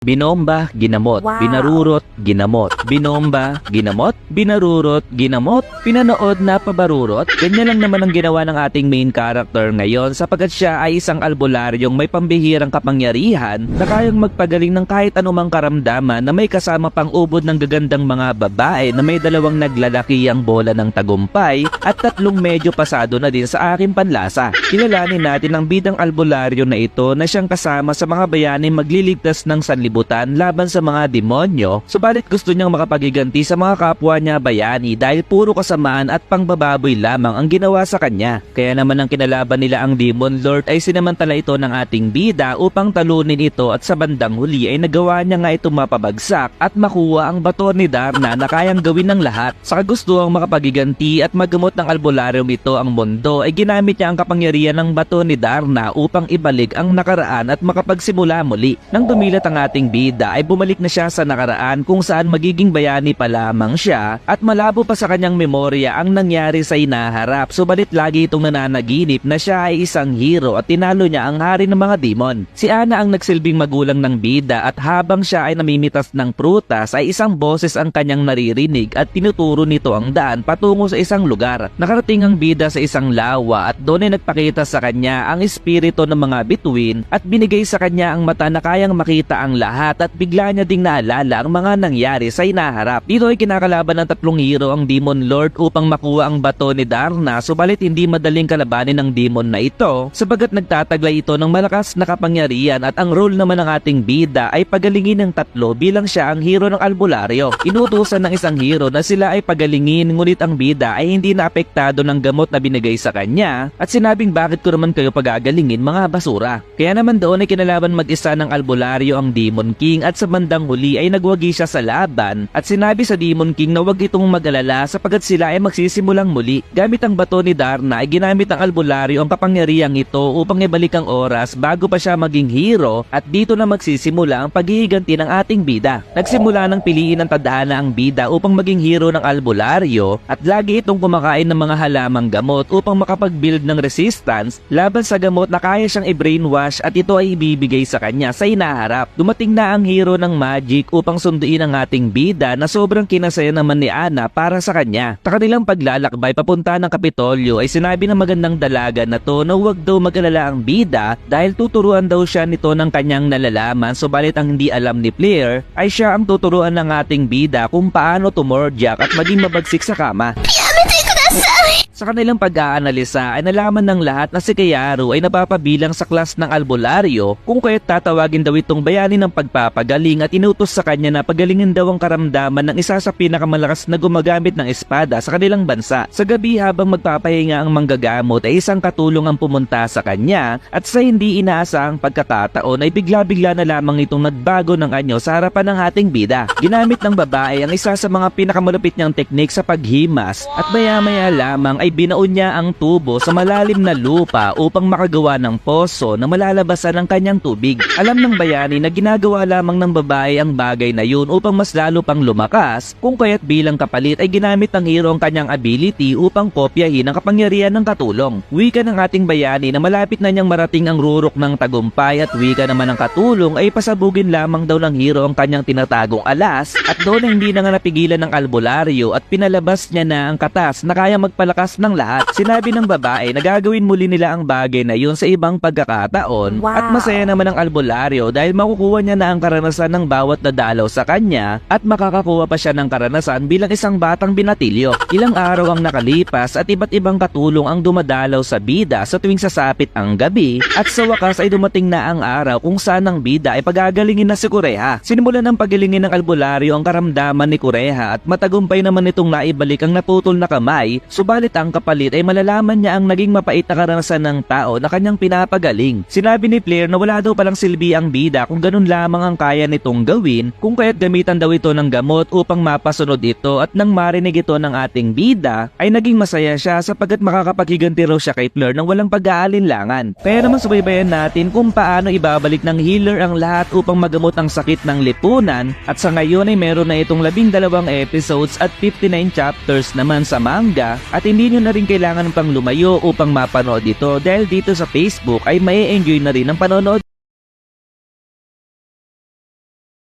Binomba, ginamot. Wow. Binarurot, ginamot. Binomba, ginamot. Binarurot, ginamot. Pinanood na pabarurot. Ganyan lang naman ang ginawa ng ating main character ngayon sapagkat siya ay isang albularyong may pambihirang kapangyarihan na kayang magpagaling ng kahit anumang karamdaman na may kasama pang ubod ng gagandang mga babae na may dalawang naglalakiyang bola ng tagumpay at tatlong medyo pasado na din sa aking panlasa. Kilalanin natin ang bidang albularyo na ito na siyang kasama sa mga bayani magliligtas ng sanlibutan laban sa mga demonyo, subalit gusto niyang makapagiganti sa mga kapwa niya bayani dahil puro kasamaan at pangbababoy lamang ang ginawa sa kanya. Kaya naman ang kinalaban nila ang Demon Lord ay sinamantala ito ng ating bida upang talunin ito at sa bandang huli ay nagawa niya nga ito mapabagsak at makuha ang bato ni Darna na kayang gawin ng lahat. Sa kagustuhang makapagiganti at magamot ng albularyong ito ang mundo ay ginamit niya ang kapangyarihan ng bato ni Darna upang ibalik ang nakaraan at makapagsimula muli. Nang dumilat ang ating bida ay bumalik na siya sa nakaraan kung saan magiging bayani pa lamang siya at malabo pa sa kanyang memorya ang nangyari sa inaharap, subalit lagi itong nananaginip na siya ay isang hero at tinalo niya ang hari ng mga demon. Si Ana ang nagsilbing magulang ng bida at habang siya ay namimitas ng prutas ay isang boses ang kanyang naririnig at tinuturo nito ang daan patungo sa isang lugar. Nakarating ang bida sa isang lawa at doon ay nagpakita sa kanya ang espiritu ng mga bituin at binigay sa kanya ang mata na kayang makita ang lahat at bigla niya ding naalala ang mga nangyari sa inaharap. Dito ay kinakalaban ng tatlong hero ang Demon Lord upang makuha ang bato ni Darna, subalit hindi madaling kalabanin ng demon na ito sabagat nagtataglay ito ng malakas na kapangyarihan at ang role naman ng ating bida ay pagalingin ng tatlo bilang siya ang hero ng albularyo. Inutusan ng isang hero na sila ay pagalingin ngunit ang bida ay hindi naapektado ng gamot na binigay sa kanya at sinabing bakit ko naman kayo pagagalingin mga basura. Kaya naman doon ay kinalaban mag-isa ng albularyo ang Demon King at sa bandang huli ay nagwagi siya sa laban at sinabi sa Demon King na wag itong mag-alala sapagkat sila ay magsisimulang muli. Gamit ang bato ni Darna ay ginamit ang albularyo ang kapangyarihang ito upang ibalik ang oras bago pa siya maging hero at dito na magsisimula ang paghihiganti ng ating bida. Nagsimula ng piliin ng tadhana ang bida upang maging hero ng albularyo at lagi itong kumakain ng mga halamang gamot upang makapag-build ng resistance laban sa gamot na kaya siyang i-brainwash at ito ay ibibigay sa kanya sa inaharap. Dumating na ang hero ng magic upang sunduin ang ating bida na sobrang kinasaya naman ni Ana para sa kanya. Sa kanilang paglalakbay papunta ng Kapitolyo ay sinabi ng magandang dalaga na to na huwag daw mag-alala ang bida dahil tuturuan daw siya nito ng kanyang nalalaman, subalit ang hindi alam ni Blair ay siya ang tuturuan ng ating bida kung paano tumorjak at maging mabagsik sa kama. Sa kanilang pag-aanalisa ay nalaman ng lahat na si Kayaru ay napapabilang sa klas ng albularyo kung kaya't tatawagin daw itong bayani ng pagpapagaling at inutos sa kanya na pagalingin daw ang karamdaman ng isa sa pinakamalakas na gumagamit ng espada sa kanilang bansa. Sa gabi habang magpapahinga ang manggagamot ay isang katulong ang pumunta sa kanya at sa hindi inaasahang pagkakataon ay bigla-bigla na lamang itong nagbago ng anyo sa harapan ng ating bida. Ginamit ng babae ang isa sa mga pinakamalupit niyang teknik sa paghimas at maya-maya lamang ay binaon niya ang tubo sa malalim na lupa upang makagawa ng poso na malalabasan ng kanyang tubig. Alam ng bayani na ginagawa lamang ng babae ang bagay na yun upang mas lalo pang lumakas kung kaya't bilang kapalit ay ginamit ng hero ang kanyang ability upang kopyahin ang kapangyarihan ng katulong. Wika ng ating bayani na malapit na niyang marating ang rurok ng tagumpay at wika naman ng katulong ay pasabugin lamang daw ng hero ang kanyang tinatagong alas at doon ay hindi na nga napigilan ng albularyo at pinalabas niya na ang katas na kaya magpalakas ng lahat. Sinabi ng babae na gagawin muli nila ang bagay na yun sa ibang pagkakataon. Wow. At masaya naman ang albularyo dahil makukuha niya na ang karanasan ng bawat nadalaw sa kanya at makakakuha pa siya ng karanasan bilang isang batang binatilyo. Ilang araw ang nakalipas at iba't ibang katulong ang dumadalaw sa bida sa tuwing sasapit ang gabi at sa wakas ay dumating na ang araw kung saan ang bida ay pagagalingin na si Kureha. Sinimulan ng pagalingin ng albularyo ang karamdaman ni Kureha at matagumpay naman itong naibalik ang naputol na kamay, subalit ang kapalit ay malalaman niya ang naging mapait na karanasan ng tao na kanyang pinapagaling. Sinabi ni Blair na wala daw palang silbi ang bida kung ganun lamang ang kaya nitong gawin kung kaya't gamitan daw ito ng gamot upang mapasunod ito at nang marinig ito ng ating bida ay naging masaya siya sapagkat makakapaghiganti raw siya kay Blair nang walang pag-aalinlangan. Kaya naman subaybayan natin kung paano ibabalik ng healer ang lahat upang magamot ang sakit ng lipunan at sa ngayon ay meron na itong 12 episodes at 59 chapters naman sa manga at hindi nyo na rin kailangan pang lumayo upang mapanood ito dahil dito sa Facebook ay mai-enjoy na rin ang panonood